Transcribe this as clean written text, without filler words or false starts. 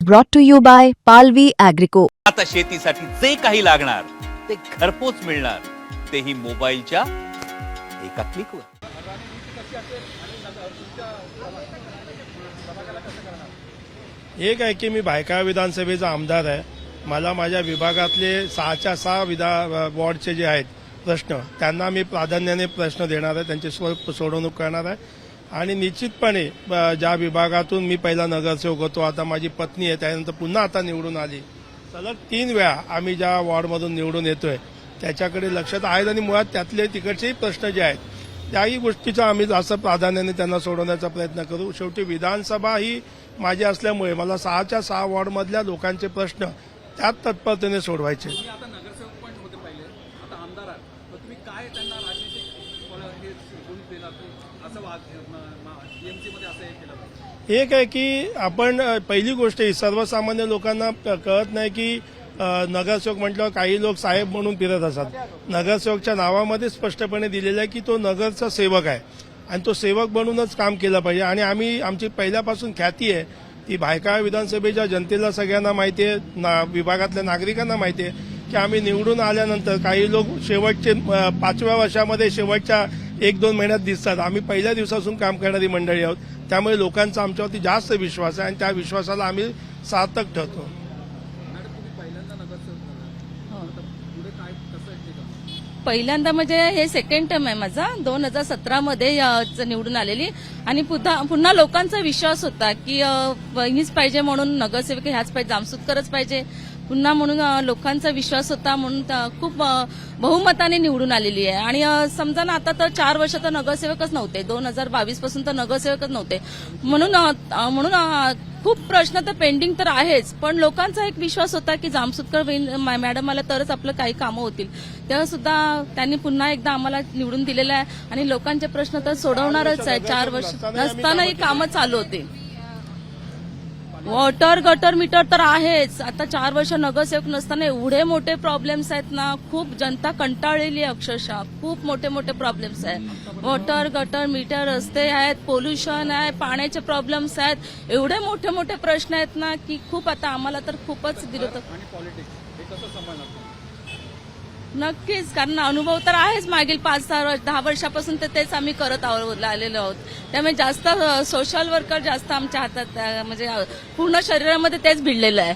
brought to you by Palvi Agrico. आता शेतीसाठी जे काही लागणार ते घरपोच मिळणार, तेही मोबाईलच्या एका क्लिकवर. एक आहे की मी भायखळा विधानसभेचा आमदार आहे. मला माझ्या विभागातले 6च्या 6 वॉर्डचे जे आहेत प्रश्न, त्यांना मी प्राधान्याने प्रश्न देणार आहे, त्यांची सोडवणूक करणार आहे. आणि निश्चितपणे ज्या विभागातून मी पहिला नगरसेवक होतो, आता माझी पत्नी आहे, त्यानंतर पुन्हा आता निवडून आली, सलग 3 वेळा आम्ही ज्या वॉर्डमधून निवडून येतोय त्याच्याकडे लक्षात आहेत. आणि मुळात त्यातले तिकडचेही प्रश्न जे आहेत त्याही गोष्टीचा आम्ही जास्त प्राधान्याने त्यांना सोडवण्याचा प्रयत्न करू. शेवटी विधानसभा ही माझी असल्यामुळे मला 6च्या 6 वॉर्डमधल्या लोकांचे प्रश्न त्यात तत्परतेने सोडवायचे. आता नगरसेवक पण होते पहिले, आता आमदार आहात, तर तुम्ही काय त्यांना राजनीतिक हे गुण देणार असं टीएमसी मध्ये असं हे केलं पाहिजे? एक आहे की आपण पहिली गोष्ट ही सर्वसामान्य लोकांना कळत नाही की नगरसेवक म्हटल्यावर काही लोक साहेब म्हणून फिरत असतात. नगरसेवकच्या नावामध्ये स्पष्टपणे दिलेलं आहे की तो नगरचा सेवक आहे आणि तो सेवक म्हणूनच काम केलं पाहिजे. आणि आमची पहिल्यापासून ख्याती आहे ती भायखळा विधानसभेच्या जनतेला सगळ्यांना माहिती आहे, विभागातल्या नागरिकांना माहिती आहे की आम्ही निवडून आल्यानंतर काही लोक शेवटचे 5व्या वर्षामध्ये शेवटच्या 1-2 महिन्यात दिसतात. आम्ही पहिल्या दिवसापासून काम करणारी मंडळी आहोत, त्यामुळे लोकांचा आमच्यावरती जास्त विश्वास आहे आणि त्या विश्वासाला आम्ही सार्थक ठरतो. मॅडम, तुम्ही पहिल्यांदा नगरसेवक झाला, आता पुढे काय कसं आहे ते का? पहिल्यांदा म्हणजे हे सेकंड टर्म आहे माझा. 2017 मध्ये निवडून आलेली आणि पुन्हा लोकांचा विश्वास होता की बहिणीच पाहिजे म्हणून नगरसेवक ह्याच पाहिजे, जामसुदकरच पाहिजे पुन्हा म्हणून लोकांचा विश्वास होता म्हणून खूप बहुमताने निवडून आलेली आहे. आणि समजा ना आता तर 4 वर्ष तर नगरसेवकच नव्हते, 2022 पासून तर नगरसेवकच नव्हते. म्हणून खूप प्रश्न तर पेंडिंग तर आहेच, पण लोकांचा एक विश्वास होता की जामसुदकर मॅडम आला तरच आपलं काही कामं होतील. तेव्हा सुद्धा त्यांनी पुन्हा एकदा आम्हाला निवडून दिलेलं आहे आणि लोकांचे प्रश्न तर सोडवणारच आहे. 4 वर्ष नसतानाही कामं चालू होते. वॉटर गटर मीटर तर आहेच. आता 4 वर्ष नगरसेवक नसताना एवढे मोठे प्रॉब्लेम्स आहेत ना, खूप जनता कंटाळलेली आहे अक्षरशः. खूप मोठे मोठे प्रॉब्लेम्स आहेत. वॉटर गटर मीटर, रस्ते आहेत, पोल्युशन आहे, पाण्याचे प्रॉब्लेम्स आहेत, एवढे मोठे मोठे प्रश्न आहेत ना की खूप आता आम्हाला तर खूपच दिलं होतं. आणि पॉलिटिक्स हे कसं सांभाळणार तुम्ही? नक्कीच, कारण अनुभव तर आहेच मागील 5-10 वर्षापासून तर तेच आम्ही करत आलेलो आहोत. त्यामुळे जास्त सोशल वर्कर जास्त आमच्या हातात म्हणजे पूर्ण शरीरामध्ये तेच भिडलेलं आहे.